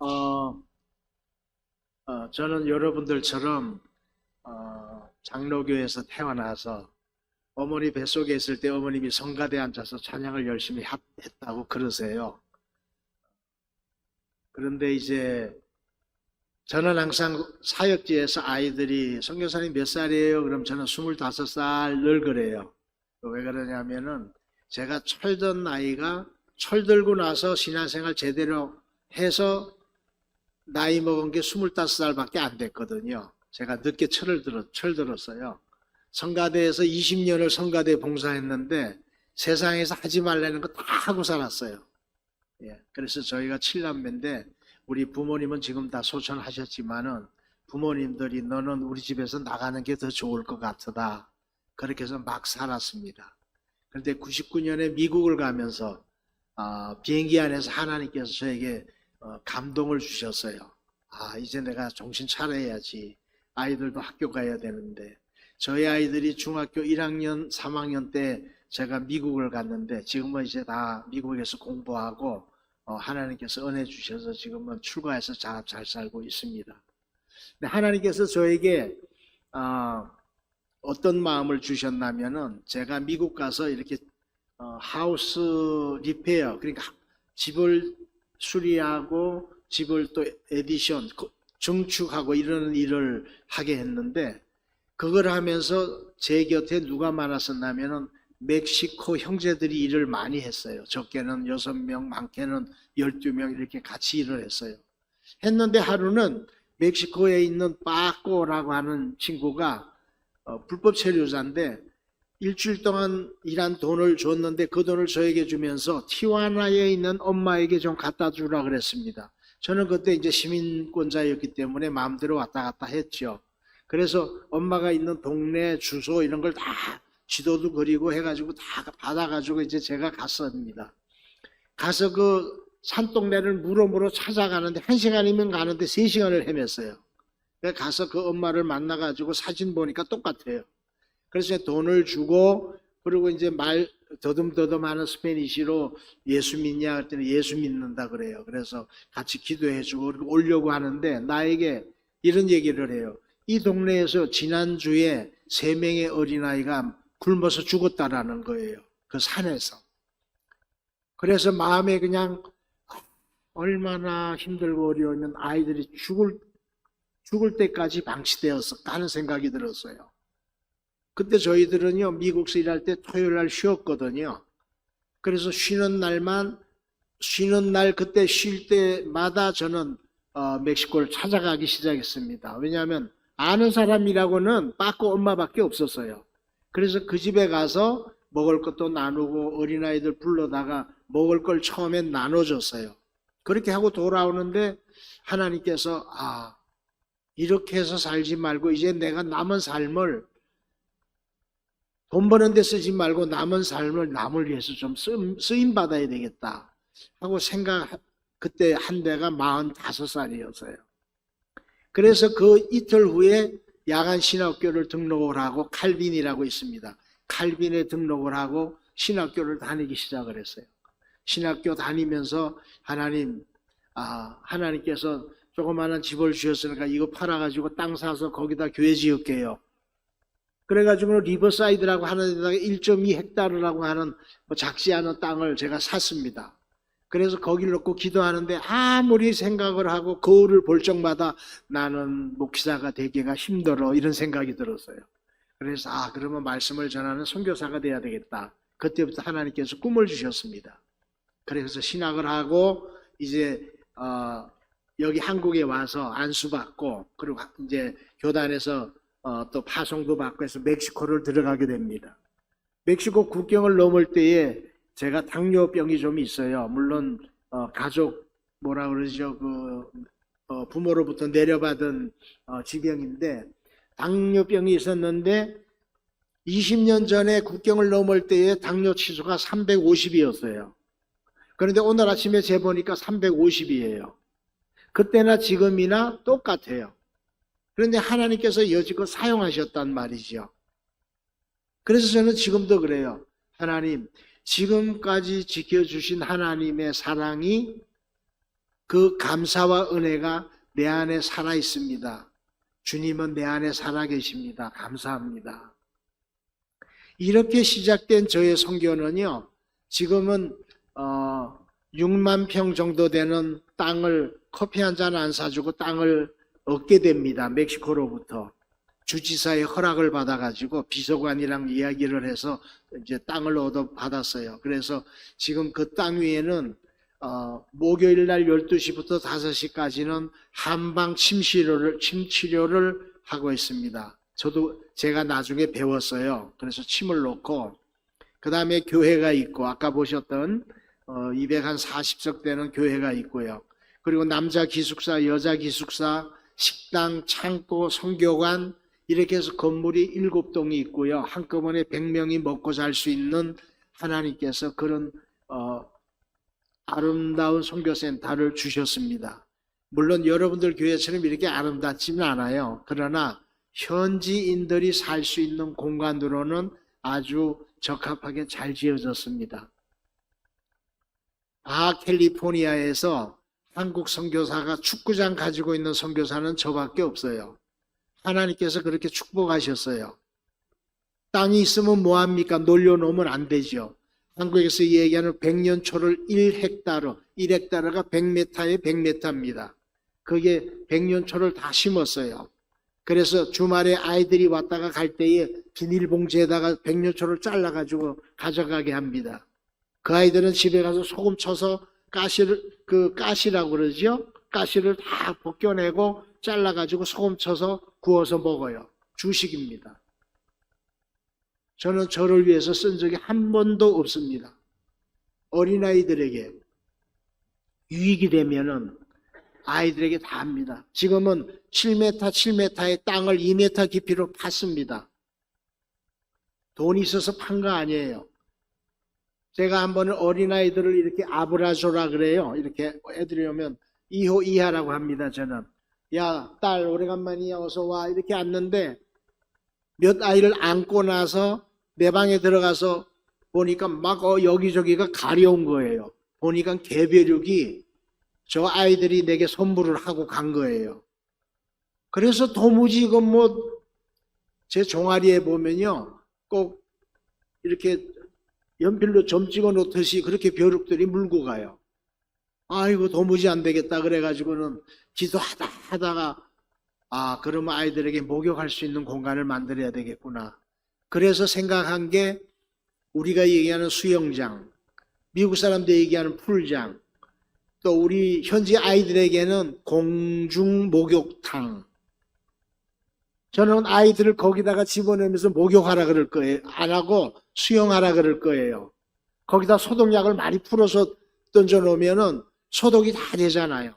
어, 저는 여러분들처럼 장로교에서 태어나서 어머니 뱃속에 있을 때 어머님이 성가대에 앉아서 찬양을 열심히 했다고 그러세요. 그런데 이제 저는 항상 사역지에서 아이들이 선교사님 몇 살이에요? 그럼 저는 25살 늘 그래요. 왜 그러냐면은 제가 철든 나이가 철 들고 나서 신앙생활 제대로 해서 나이 먹은 게 25살밖에 안 됐거든요. 제가 늦게 철 들었어요. 성가대에서 20년을 성가대 봉사했는데 세상에서 하지 말라는 거 다 하고 살았어요. 그래서 저희가 7남매인데 우리 부모님은 지금 다 소천하셨지만은 부모님들이 너는 우리 집에서 나가는 게 더 좋을 것 같다. 그렇게 해서 막 살았습니다. 그런데 99년에 미국을 가면서 비행기 안에서 하나님께서 저에게 감동을 주셨어요. 이제 내가 정신 차려야지. 아이들도 학교 가야 되는데 저희 아이들이 중학교 1학년, 3학년 때 제가 미국을 갔는데 지금은 이제 다 미국에서 공부하고 하나님께서 은혜 주셔서 지금은 출가해서 잘 살고 있습니다. 근데 하나님께서 저에게 어떤 마음을 주셨냐면은 제가 미국 가서 이렇게 하우스 리페어, 그러니까 집을 수리하고 집을 또 에디션, 증축하고 이런 일을 하게 했는데 그걸 하면서 제 곁에 누가 많았었냐면은 멕시코 형제들이 일을 많이 했어요. 적게는 6명, 많게는 12명 이렇게 같이 일을 했어요. 했는데 하루는 멕시코에 있는 빠꼬라고 하는 친구가 불법 체류자인데 일주일 동안 일한 돈을 줬는데 그 돈을 저에게 주면서 티와나에 있는 엄마에게 좀 갖다 주라 그랬습니다. 저는 그때 이제 시민권자였기 때문에 마음대로 왔다 갔다 했죠. 그래서 엄마가 있는 동네 주소 이런 걸 다 지도도 그리고 해가지고 다 받아가지고 이제 제가 갔습니다. 가서 그 산동네를 물어물어 찾아가는데 1시간이면 가는데 3시간을 헤맸어요. 가서 그 엄마를 만나가지고 사진 보니까 똑같아요. 그래서 돈을 주고 그리고 이제 말 더듬더듬하는 스페니시로 예수 믿냐 그랬더니 예수 믿는다 그래요. 그래서 같이 기도해주고 그리고 오려고 하는데 나에게 이런 얘기를 해요. 이 동네에서 지난주에 3명의 어린아이가 굶어서 죽었다라는 거예요. 그 산에서. 그래서 마음에 그냥 얼마나 힘들고 어려우면 아이들이 죽을 때까지 방치되었을까 하는 생각이 들었어요. 그때 저희들은요 미국에서 일할 때 토요일 날 쉬었거든요. 그래서 쉬는 날 그때 쉴 때마다 저는 멕시코를 찾아가기 시작했습니다. 왜냐하면 아는 사람이라고는 빠꾸 엄마밖에 없었어요. 그래서 그 집에 가서 먹을 것도 나누고 어린아이들 불러다가 먹을 걸 처음엔 나눠줬어요. 그렇게 하고 돌아오는데 하나님께서 이렇게 해서 살지 말고 이제 내가 남은 삶을 돈 버는 데 쓰지 말고 남은 삶을 남을 위해서 좀 쓰임 받아야 되겠다 하고 그때 한 대가 45살이었어요. 그래서 그 이틀 후에 야간 신학교를 등록을 하고 칼빈이라고 있습니다. 칼빈에 등록을 하고 신학교를 다니기 시작을 했어요. 신학교 다니면서 하나님께서 조그마한 집을 주셨으니까 이거 팔아가지고 땅 사서 거기다 교회 지을게요. 그래가지고 리버사이드라고 하는 데다가 1.2헥타르라고 하는 작지 않은 땅을 제가 샀습니다. 그래서 거기를 놓고 기도하는데 아무리 생각을 하고 거울을 볼 적마다 나는 목사가 되기가 힘들어 이런 생각이 들었어요. 그래서 그러면 말씀을 전하는 선교사가 돼야 되겠다. 그때부터 하나님께서 꿈을 주셨습니다. 그래서 신학을 하고 이제 여기 한국에 와서 안수받고 그리고 이제 교단에서 또 파송도 받고 해서 멕시코를 들어가게 됩니다. 멕시코 국경을 넘을 때에 제가 당뇨병이 좀 있어요. 물론 가족 뭐라 그러죠? 부모로부터 내려받은 지병인데 당뇨병이 있었는데 20년 전에 국경을 넘을 때에 당뇨 치수가 350이었어요. 그런데 오늘 아침에 재보니까 350이에요. 그때나 지금이나 똑같아요. 그런데 하나님께서 여지껏 사용하셨단 말이죠. 그래서 저는 지금도 그래요. 하나님, 지금까지 지켜주신 하나님의 사랑이 그 감사와 은혜가 내 안에 살아 있습니다. 주님은 내 안에 살아 계십니다. 감사합니다. 이렇게 시작된 저의 선교는요, 지금은 6만 평 정도 되는 땅을 커피 한 잔 안 사주고 땅을 얻게 됩니다. 멕시코로부터. 주지사의 허락을 받아가지고 비서관이랑 이야기를 해서 이제 땅을 얻어 받았어요. 그래서 지금 그 땅 위에는 목요일 날 12시부터 5시까지는 한방 침 치료를 하고 있습니다. 저도 제가 나중에 배웠어요. 그래서 침을 놓고, 그 다음에 교회가 있고, 아까 보셨던 240석 되는 교회가 있고요. 그리고 남자 기숙사, 여자 기숙사, 식당, 창고, 선교관, 이렇게 해서 건물이 7동이 있고요. 한꺼번에 100명이 먹고 살 수 있는 하나님께서 그런 아름다운 선교센터를 주셨습니다. 물론 여러분들 교회처럼 이렇게 아름답지는 않아요. 그러나 현지인들이 살 수 있는 공간으로는 아주 적합하게 잘 지어졌습니다. 캘리포니아에서 한국 선교사가 축구장 가지고 있는 선교사는 저밖에 없어요. 하나님께서 그렇게 축복하셨어요. 땅이 있으면 뭐합니까? 놀려놓으면 안 되죠. 한국에서 얘기하는 100년초를 1헥타르가 100m에 100m입니다. 그게 100년초를 다 심었어요. 그래서 주말에 아이들이 왔다가 갈 때에 비닐봉지에다가 100년초를 잘라가지고 가져가게 합니다. 그 아이들은 집에 가서 소금 쳐서 가시라고 그러죠? 가시를 다 벗겨내고 잘라가지고 소금 쳐서 구워서 먹어요. 주식입니다. 저는 저를 위해서 쓴 적이 한 번도 없습니다. 어린아이들에게 유익이 되면은 아이들에게 다 합니다. 지금은 7m의 땅을 2m 깊이로 팠습니다. 돈이 있어서 판 거 아니에요. 제가 한 번은 어린아이들을 이렇게 아브라조라 그래요. 이렇게 애들이 오면 2호 이하라고 합니다. 저는. 야, 딸 오래간만이야, 어서 와. 이렇게 앉는데 몇 아이를 안고 나서 내 방에 들어가서 보니까 막 여기저기가 가려운 거예요. 보니까 개벼룩이 저 아이들이 내게 선물을 하고 간 거예요. 그래서 도무지 이건 제 종아리에 보면요, 꼭 이렇게 연필로 점 찍어 놓듯이 그렇게 벼룩들이 물고 가요. 아이고 도무지 안 되겠다 그래가지고는 기도하다가 그러면 아이들에게 목욕할 수 있는 공간을 만들어야 되겠구나. 그래서 생각한 게 우리가 얘기하는 수영장, 미국 사람들이 얘기하는 풀장, 또 우리 현지 아이들에게는 공중 목욕탕. 저는 아이들을 거기다가 집어넣으면서 목욕하라 그럴 거예요. 안 하고 수영하라 그럴 거예요. 거기다 소독약을 많이 풀어서 던져놓으면은 소독이 다 되잖아요.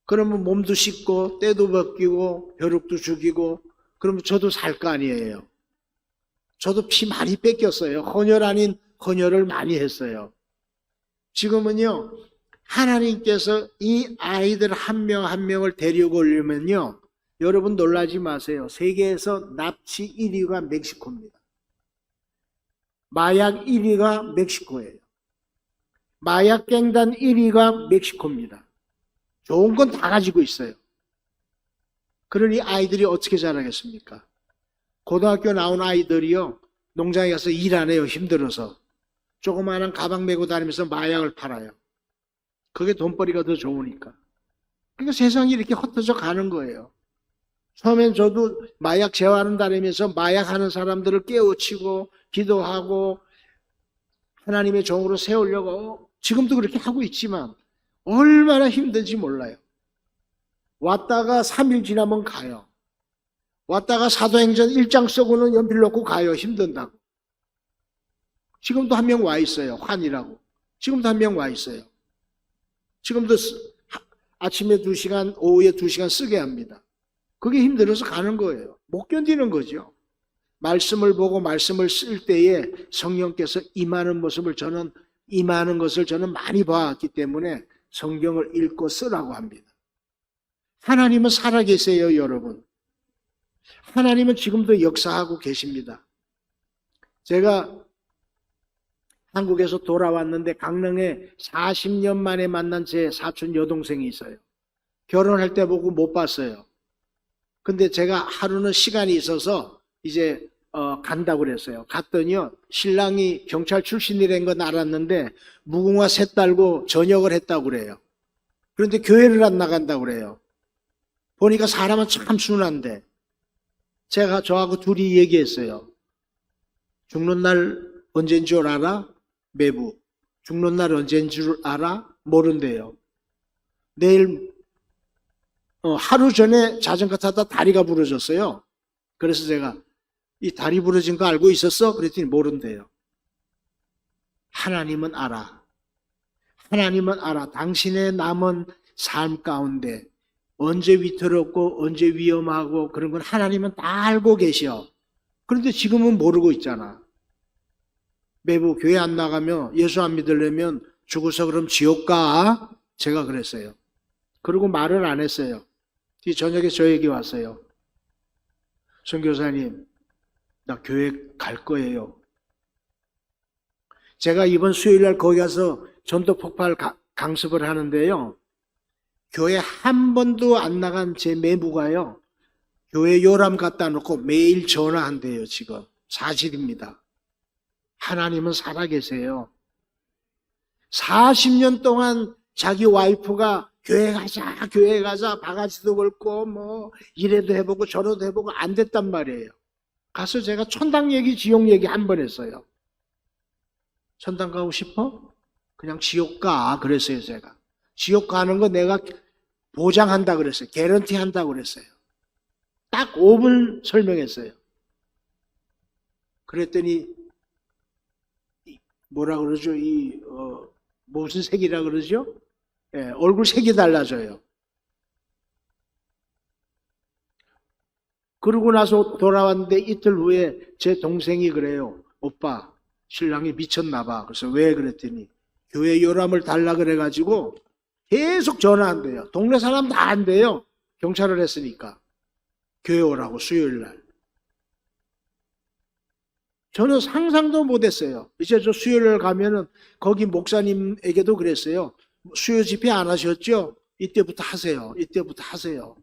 그러면 몸도 씻고 때도 벗기고 벼룩도 죽이고 그러면 저도 살 거 아니에요. 저도 피 많이 뺏겼어요. 헌혈 아닌 헌혈을 많이 했어요. 지금은요, 하나님께서 이 아이들 한 명 한 명을 데리고 오려면요, 여러분 놀라지 마세요. 세계에서 납치 1위가 멕시코입니다. 마약 1위가 멕시코예요. 마약 갱단 1위가 멕시코입니다. 좋은 건 다 가지고 있어요. 그러니 아이들이 어떻게 자라겠습니까? 고등학교 나온 아이들이요, 농장에 가서 일 안 해요. 힘들어서. 조그마한 가방 메고 다니면서 마약을 팔아요. 그게 돈벌이가 더 좋으니까. 그러니까 세상이 이렇게 흩어져 가는 거예요. 처음엔 저도 마약 재활은 다니면서 마약하는 사람들을 깨우치고 기도하고 하나님의 종으로 세우려고 지금도 그렇게 하고 있지만 얼마나 힘든지 몰라요. 왔다가 3일 지나면 가요. 왔다가 사도행전 1장 쓰고는 연필 놓고 가요. 힘든다고. 지금도 한 명 와 있어요. 환이라고. 지금도 한 명 와 있어요. 지금도 아침에 2시간, 오후에 2시간 쓰게 합니다. 그게 힘들어서 가는 거예요. 못 견디는 거죠. 말씀을 보고 말씀을 쓸 때에 성령께서 임하는 것을 저는 많이 봐왔기 때문에 성경을 읽고 쓰라고 합니다. 하나님은 살아계세요, 여러분. 하나님은 지금도 역사하고 계십니다. 제가 한국에서 돌아왔는데 강릉에 40년 만에 만난 제 사촌 여동생이 있어요. 결혼할 때 보고 못 봤어요. 근데 제가 하루는 시간이 있어서 이제 간다고 그랬어요. 갔더니요, 신랑이 경찰 출신이라는 건 알았는데 무궁화 셋 달고 전역을 했다고 그래요. 그런데 교회를 안 나간다고 그래요. 보니까 사람은 참 순한데, 제가 저하고 둘이 얘기했어요. 죽는 날 언제인 줄 알아? 매부. 죽는 날 언제인 줄 알아? 모른대요. 내일 하루 전에 자전거 타다 다리가 부러졌어요. 그래서 제가 이 다리 부러진 거 알고 있었어? 그랬더니 모른대요. 하나님은 알아. 하나님은 알아. 당신의 남은 삶 가운데 언제 위태롭고 언제 위험하고 그런 건 하나님은 다 알고 계셔. 그런데 지금은 모르고 있잖아. 매부 교회 안 나가면 예수 안 믿으려면 죽어서 그럼 지옥 가? 제가 그랬어요. 그리고 말을 안 했어요. 뒤 저녁에 저에게 왔어요. 선교사님, 나 교회 갈 거예요. 제가 이번 수요일날 거기 가서 전도 폭발 강습을 하는데요. 교회 한 번도 안 나간 제 매부가요. 교회 요람 갖다 놓고 매일 전화한대요. 지금 사실입니다. 하나님은 살아계세요. 40년 동안 자기 와이프가 교회 가자 바가지도 걸고 뭐 이래도 해보고 저래도 해보고 안 됐단 말이에요. 가서 제가 천당 얘기 지옥 얘기 한 번 했어요. 천당 가고 싶어? 그냥 지옥 가 그랬어요. 제가 지옥 가는 거 내가 보장한다 그랬어요. 개런티 한다 그랬어요. 딱 5분 설명했어요. 그랬더니 뭐라 그러죠? 무슨 색이라 그러죠? 예, 얼굴 색이 달라져요. 그러고 나서 돌아왔는데 이틀 후에 제 동생이 그래요. 오빠, 신랑이 미쳤나 봐. 그래서 왜 그랬더니 교회 요람을 달라 그래가지고 계속 전화한대요. 동네 사람 다 한대요. 경찰을 했으니까. 교회 오라고 수요일 날. 저는 상상도 못했어요. 이제 저 수요일 가면은 거기 목사님에게도 그랬어요. 수요 집회 안 하셨죠? 이때부터 하세요. 이때부터 하세요.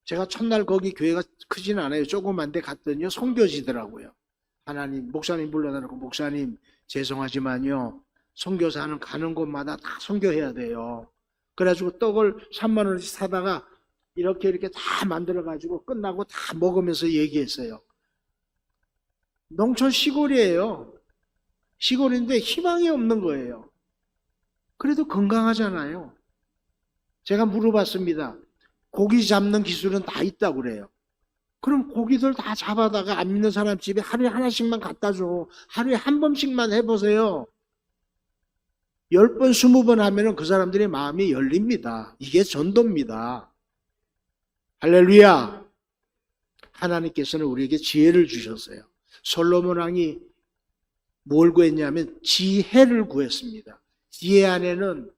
제가 첫날 거기 교회가 크진 않아요. 조그만데 갔더니요 선교지더라고요. 하나님 목사님 불러다놓고 목사님 죄송하지만요 선교사는 가는 곳마다 다 선교해야 돼요. 그래가지고 떡을 3만 원씩 사다가 이렇게 다 만들어가지고 끝나고 다 먹으면서 얘기했어요. 농촌 시골이에요. 시골인데 희망이 없는 거예요. 그래도 건강하잖아요. 제가 물어봤습니다. 고기 잡는 기술은 다 있다고 그래요. 그럼 고기들 다 잡아다가 안 믿는 사람 집에 하루에 하나씩만 갖다 줘. 하루에 한 번씩만 해보세요. 10번, 20번 하면은 그 사람들의 마음이 열립니다. 이게 전도입니다. 할렐루야. 하나님께서는 우리에게 지혜를 주셨어요. 솔로몬 왕이 뭘 구했냐면 지혜를 구했습니다. 지혜 안에는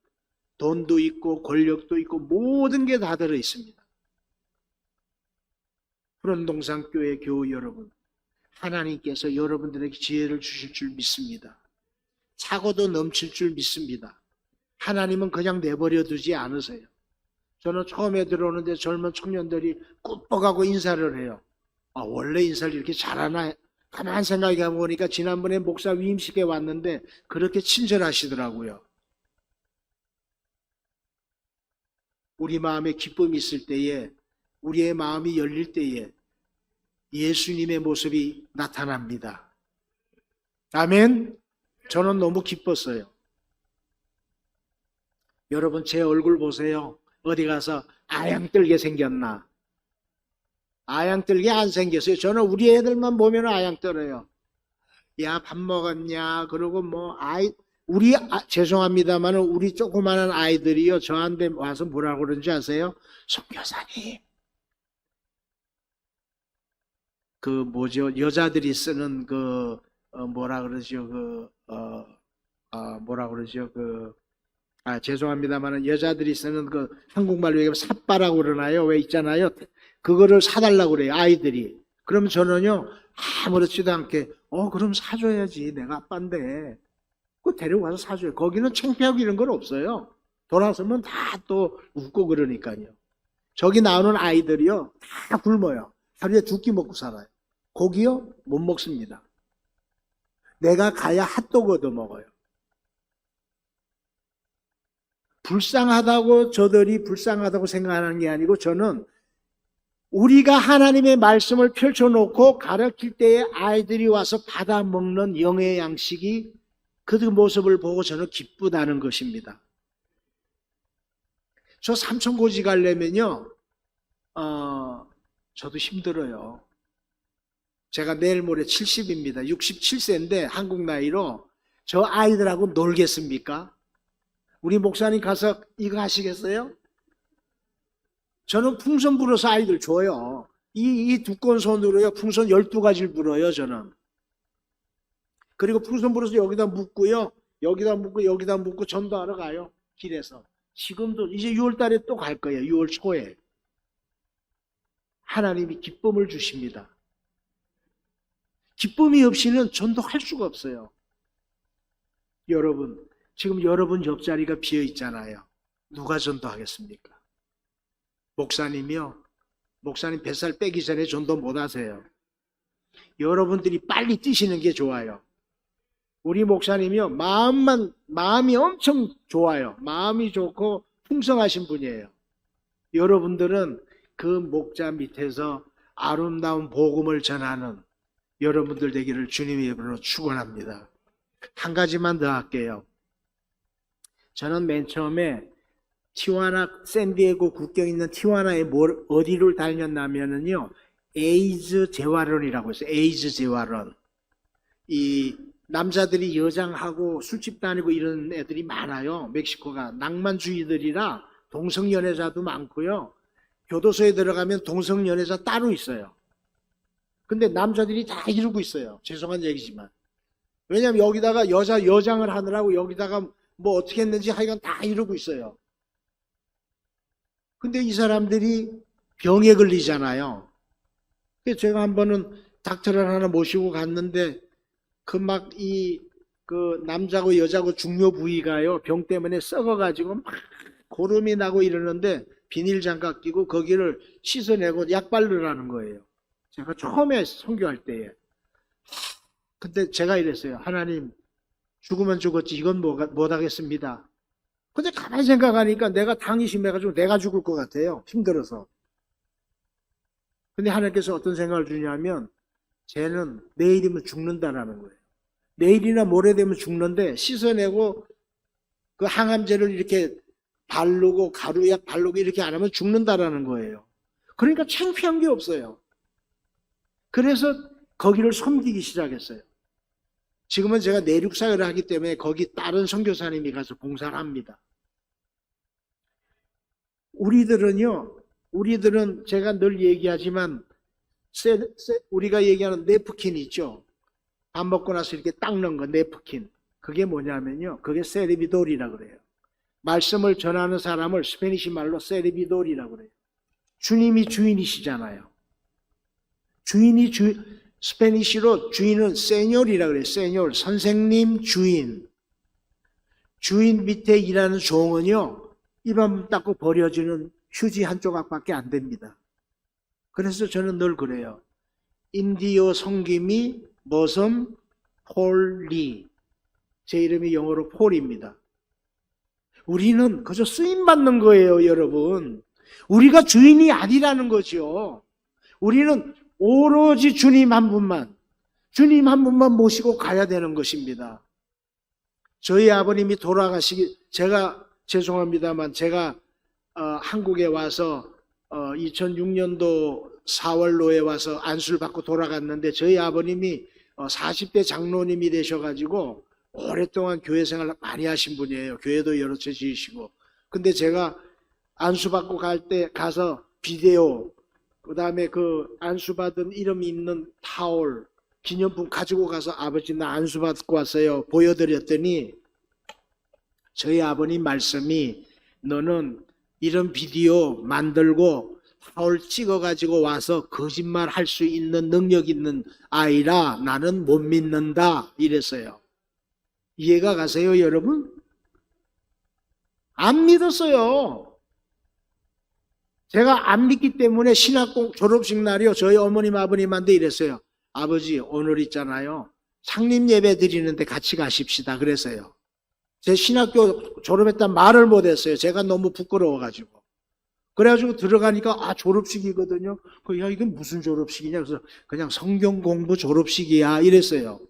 돈도 있고 권력도 있고 모든 게 다 들어 있습니다. 푸른동산교회 교우 여러분, 하나님께서 여러분들에게 지혜를 주실 줄 믿습니다. 사고도 넘칠 줄 믿습니다. 하나님은 그냥 내버려 두지 않으세요. 저는 처음에 들어오는데 젊은 청년들이 꾹뻑하고 인사를 해요. 아, 원래 인사를 이렇게 잘하나? 가만 생각해 보니까 지난번에 목사 위임식에 왔는데 그렇게 친절하시더라고요. 우리 마음에 기쁨이 있을 때에, 우리의 마음이 열릴 때에 예수님의 모습이 나타납니다. 아멘. 저는 너무 기뻤어요. 여러분 제 얼굴 보세요. 어디 가서 아양뜰게 생겼나? 아양뜰게 안 생겼어요. 저는 우리 애들만 보면 아양떨어요. 야, 밥 먹었냐? 그러고 뭐 죄송합니다만 우리 조그마한 아이들이요 저한테 와서 뭐라고 그러는지 아세요? 선교사님, 그 뭐죠? 여자들이 쓰는 뭐라 그러죠? 뭐라 그러죠? 죄송합니다만 여자들이 쓰는 한국말로 얘기하면 삿바라고 그러나요? 왜 있잖아요. 그거를 사달라고 그래요, 아이들이. 그럼 저는요 아무렇지도 않게 그럼 사줘야지. 내가 아빠인데. 그 데려가서 사줘요. 거기는 창피하고 이런 건 없어요. 돌아서면 다 또 웃고 그러니까요. 저기 나오는 아이들이요. 다 굶어요. 하루에 2끼 먹고 살아요. 고기요? 못 먹습니다. 내가 가야 핫도그 얻어 먹어요. 불쌍하다고 저들이 불쌍하다고 생각하는 게 아니고 저는 우리가 하나님의 말씀을 펼쳐놓고 가르칠 때에 아이들이 와서 받아 먹는 영의 양식이 그 모습을 보고 저는 기쁘다는 것입니다. 저 삼천고지 가려면요, 저도 힘들어요. 제가 내일 모레 70입니다. 67세인데 한국 나이로 저 아이들하고 놀겠습니까? 우리 목사님 가서 이거 하시겠어요? 저는 풍선 불어서 아이들 줘요. 이 두꺼운 손으로요, 풍선 12가지를 불어요, 저는. 그리고 풍선 불어서 여기다 묶고요, 여기다 묶고 여기다 묶고 전도하러 가요, 길에서. 지금도 이제 6월 달에 또 갈 거예요, 6월 초에. 하나님이 기쁨을 주십니다. 기쁨이 없이는 전도할 수가 없어요. 여러분, 지금 여러분 옆자리가 비어 있잖아요. 누가 전도하겠습니까? 목사님이요? 목사님 뱃살 빼기 전에 전도 못 하세요. 여러분들이 빨리 뛰시는 게 좋아요. 우리 목사님이요, 마음이 엄청 좋아요. 마음이 좋고 풍성하신 분이에요. 여러분들은 그 목자 밑에서 아름다운 복음을 전하는 여러분들 되기를 주님의 이름으로 축원합니다. 한 가지만 더 할게요. 저는 맨 처음에 티juana, 샌디에고 국경 있는 티juana에 어디를 다녔냐면요, 에이즈 재활원이라고 했어요. 에이즈 재활원. 이 남자들이 여장하고 술집 다니고 이런 애들이 많아요. 멕시코가 낭만주의들이라 동성연애자도 많고요. 교도소에 들어가면 동성연애자 따로 있어요. 근데 남자들이 다 이러고 있어요. 죄송한 얘기지만. 왜냐면 여기다가 여장을 하느라고 여기다가 뭐 어떻게 했는지 하여간 다 이러고 있어요. 근데 이 사람들이 병에 걸리잖아요. 그래서 제가 한 번은 닥터를 하나 모시고 갔는데 그 남자고 여자고 중요 부위가요, 병 때문에 썩어가지고 막 고름이 나고 이러는데 비닐 장갑 끼고 거기를 씻어내고 약 바르라는 거예요. 제가 처음에 선교할 때에. 근데 제가 이랬어요. 하나님, 죽으면 죽었지 이건 못 하겠습니다. 근데 가만히 생각하니까 내가 당이 심해가지고 내가 죽을 것 같아요. 힘들어서. 근데 하나님께서 어떤 생각을 주냐면, 쟤는 내일이면 죽는다라는 거예요. 내일이나 모레 되면 죽는데 씻어내고 그 항암제를 이렇게 바르고 가루약 바르고 이렇게 안 하면 죽는다라는 거예요. 그러니까 창피한 게 없어요. 그래서 거기를 섬기기 시작했어요. 지금은 제가 내륙사회를 하기 때문에 거기 다른 선교사님이 가서 봉사를 합니다. 우리들은 제가 늘 얘기하지만 우리가 얘기하는 네프킨 있죠. 밥 먹고 나서 이렇게 닦는 거, 네프킨. 그게 뭐냐면요, 그게 세르비돌이라 그래요. 말씀을 전하는 사람을 스페니시 말로 세르비돌이라 그래요. 주님이 주인이시잖아요. 스페니시로 주인은 세뇨리라 그래요. 세뇨, 선생님, 주인. 주인 밑에 일하는 종은요, 입안 닦고 버려지는 휴지 한 조각밖에 안 됩니다. 그래서 저는 늘 그래요. 인디오 성김이 머섬 폴리. 제 이름이 영어로 폴입니다. 우리는 그저 쓰임받는 거예요, 여러분. 우리가 주인이 아니라는 거죠. 우리는 오로지 주님 한 분만 모시고 가야 되는 것입니다. 저희 아버님이 제가 죄송합니다만 제가 한국에 와서 2006년도 4월로에 와서 안수를 받고 돌아갔는데 저희 아버님이 40대 장로님이 되셔가지고 오랫동안 교회 생활을 많이 하신 분이에요. 교회도 여러 채 지으시고. 근데 제가 안수받고 갈 때 가서 비데오, 그 다음에 그 안수받은 이름이 있는 타올, 기념품 가지고 가서 아버지 나 안수받고 왔어요. 보여드렸더니 저희 아버님 말씀이 너는 이런 비디오 만들고 하울 찍어가지고 와서 거짓말 할 수 있는 능력 있는 아이라 나는 못 믿는다 이랬어요. 이해가 가세요, 여러분? 안 믿었어요. 제가 안 믿기 때문에 신학 졸업식 날이요, 저희 어머님 아버님한테 이랬어요. 아버지, 오늘 있잖아요, 창립 예배 드리는데 같이 가십시다 그랬어요. 제 신학교 졸업했단 말을 못했어요. 제가 너무 부끄러워가지고. 그래가지고 들어가니까 졸업식이거든요. 야, 이건 무슨 졸업식이냐? 그래서 그냥 성경 공부 졸업식이야 이랬어요.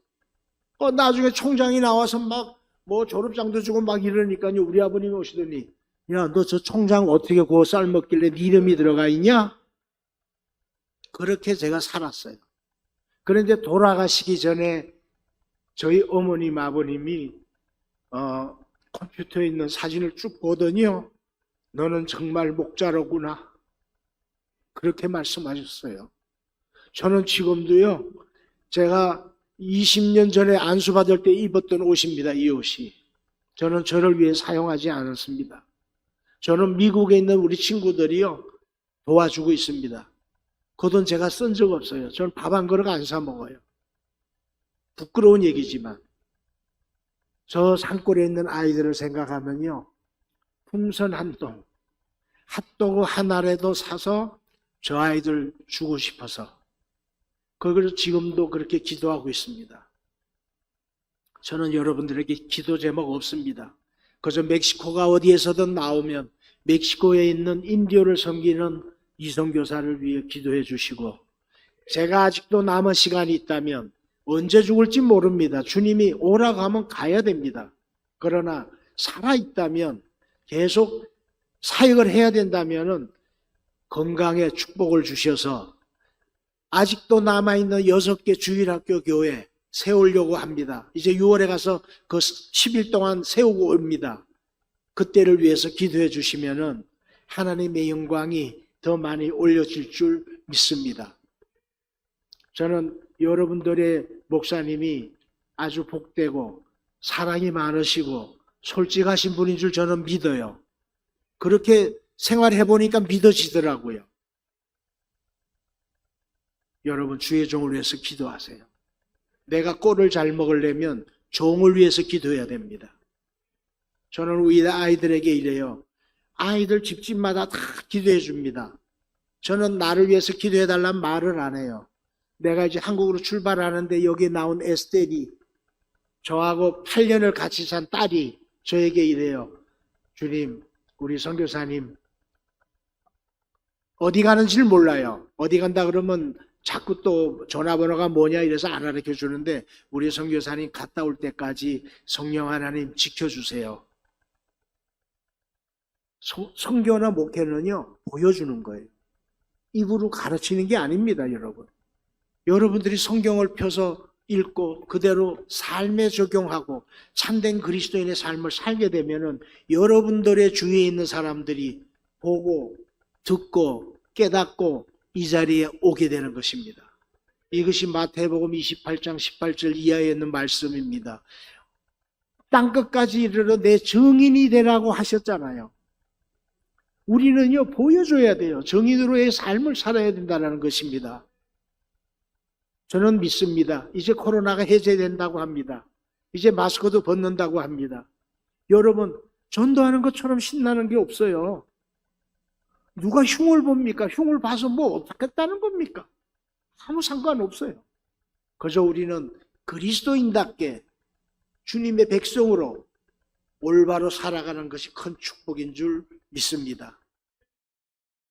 나중에 총장이 나와서 막 뭐 졸업장도 주고 막 이러니까요, 우리 아버님이 오시더니, 야, 너 저 총장 어떻게 그거 쌀먹길래 네 이름이 들어가 있냐? 그렇게 제가 살았어요. 그런데 돌아가시기 전에 저희 어머님 아버님이 컴퓨터에 있는 사진을 쭉 보더니요, 너는 정말 목자로구나, 그렇게 말씀하셨어요. 저는 지금도요, 제가 20년 전에 안수받을 때 입었던 옷입니다. 이 옷이. 저는 저를 위해 사용하지 않았습니다. 저는 미국에 있는 우리 친구들이요, 도와주고 있습니다. 그 돈 제가 쓴 적 없어요. 저는 밥 한 그릇 안 사 먹어요. 부끄러운 얘기지만 저 산골에 있는 아이들을 생각하면요, 풍선 한 통, 핫도그 하나라도 사서 저 아이들 주고 싶어서, 그래서 지금도 그렇게 기도하고 있습니다. 저는 여러분들에게 기도 제목 없습니다. 그저 멕시코가 어디에서든 나오면 멕시코에 있는 인디오를 섬기는 이성교사를 위해 기도해 주시고, 제가 아직도 남은 시간이 있다면 언제 죽을지 모릅니다. 주님이 오라고 하면 가야 됩니다. 그러나 살아있다면, 계속 사역을 해야 된다면 건강에 축복을 주셔서 아직도 남아있는 6개 주일학교 교회 세우려고 합니다. 이제 6월에 가서 그 10일 동안 세우고 옵니다. 그때를 위해서 기도해 주시면 하나님의 영광이 더 많이 올려질 줄 믿습니다. 저는 여러분들의 목사님이 아주 복되고 사랑이 많으시고 솔직하신 분인 줄 저는 믿어요. 그렇게 생활해 보니까 믿어지더라고요. 여러분, 주의 종을 위해서 기도하세요. 내가 꼴을 잘 먹으려면 종을 위해서 기도해야 됩니다. 저는 우리 아이들에게 이래요. 아이들 집집마다 다 기도해 줍니다. 저는 나를 위해서 기도해 달라는 말을 안 해요. 내가 이제 한국으로 출발하는데 여기 나온 에스텔이, 저하고 8년을 같이 산 딸이 저에게 이래요. 주님, 우리 선교사님 어디 가는지를 몰라요. 어디 간다 그러면 자꾸 또 전화번호가 뭐냐 이래서 안 알려줘 주는데, 우리 선교사님 갔다 올 때까지 성령 하나님 지켜주세요. 선교나 목회는요, 보여주는 거예요. 입으로 가르치는 게 아닙니다, 여러분. 여러분들이 성경을 펴서 읽고 그대로 삶에 적용하고 참된 그리스도인의 삶을 살게 되면은 여러분들의 주위에 있는 사람들이 보고 듣고 깨닫고 이 자리에 오게 되는 것입니다. 이것이 마태복음 28장 18절 이하에 있는 말씀입니다. 땅끝까지 이르러 내 증인이 되라고 하셨잖아요. 우리는요, 보여줘야 돼요. 정인으로의 삶을 살아야 된다는 것입니다. 저는 믿습니다. 이제 코로나가 해제된다고 합니다. 이제 마스크도 벗는다고 합니다. 여러분, 전도하는 것처럼 신나는 게 없어요. 누가 흉을 봅니까? 흉을 봐서 뭐 어떻겠다는 겁니까? 아무 상관없어요. 그저 우리는 그리스도인답게 주님의 백성으로 올바로 살아가는 것이 큰 축복인 줄 믿습니다.